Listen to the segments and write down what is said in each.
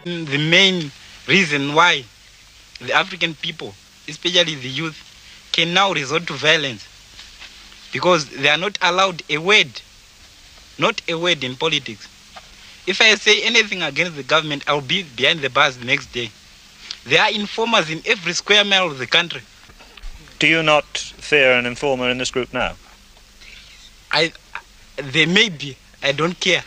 The main reason why the African people, especially the youth, can now resort to violence because they are not allowed a word, not a word in politics. If I say anything against the government, I'll be behind the bars the next day. There are informers in every square mile of the country. Do you not fear an informer in this group now? There may be. I don't care.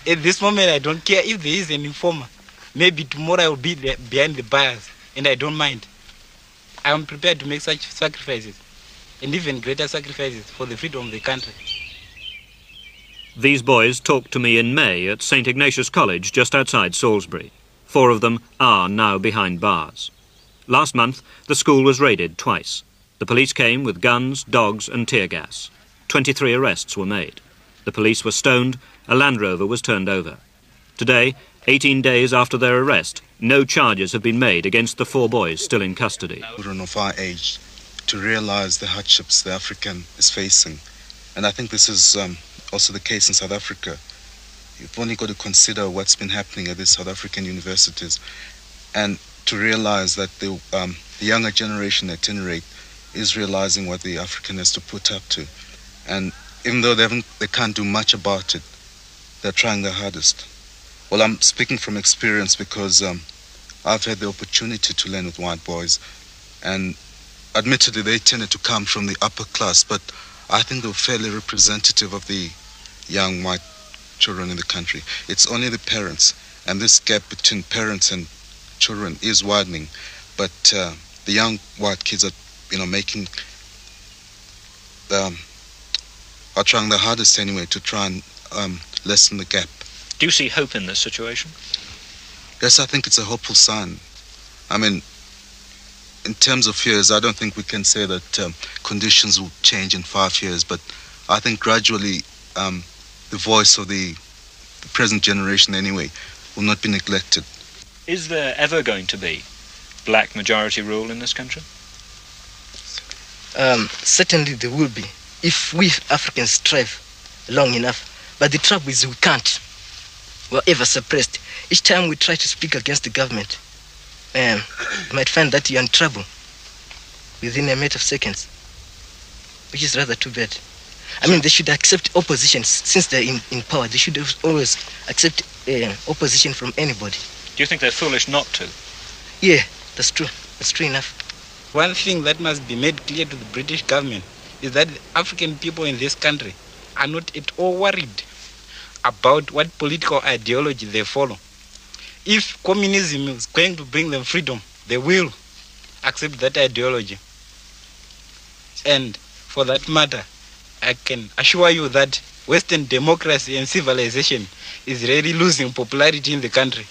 At this moment, I don't care if there is an informer. Maybe tomorrow I will be there behind the bars, and I don't mind. I am prepared to make such sacrifices, and even greater sacrifices for the freedom of the country. These boys talked to me in May at St Ignitius College just outside Salisbury. 4 of them are now behind bars. Last month, the school was raided twice. The police came with guns, dogs and tear gas. 23 arrests were made. The police were stoned, a Land Rover was turned over. Today, 18 days after their arrest, no charges have been made against the 4 boys still in custody. Children of our age to realize the hardships the African is facing. And I think this is also the case in South Africa. You've only got to consider what's been happening at the South African universities and to realize that the younger generation at any rate is realizing what the African has to put up to. And even though they can't do much about it, they're trying their hardest. Well, I'm speaking from experience because I've had the opportunity to learn with white boys, and admittedly they tended to come from the upper class, but I think they were fairly representative of the young white children in the country. It's only the parents, and this gap between parents and children is widening, but the young white kids are making are trying their hardest anyway to try and lessen the gap. Do you see hope in this situation? Yes, I think it's a hopeful sign. I mean, in terms of years, I don't think we can say that conditions will change in 5 years, but I think gradually the voice of the present generation anyway will not be neglected. Is there ever going to be black majority rule in this country? Certainly there will be, if we Africans strive long enough. But the trouble is we can't. We're ever suppressed. Each time we try to speak against the government, you might find that you're in trouble within a matter of seconds, which is rather too bad. I mean, they should accept opposition. Since they're in power, they should always accept opposition from anybody. Do you think they're foolish not to? Yeah, that's true. That's true enough. One thing that must be made clear to the British government is that the African people in this country are not at all worried about what political ideology they follow. If communism is going to bring them freedom, they will accept that ideology. And for that matter, I can assure you that Western democracy and civilization is really losing popularity in the country.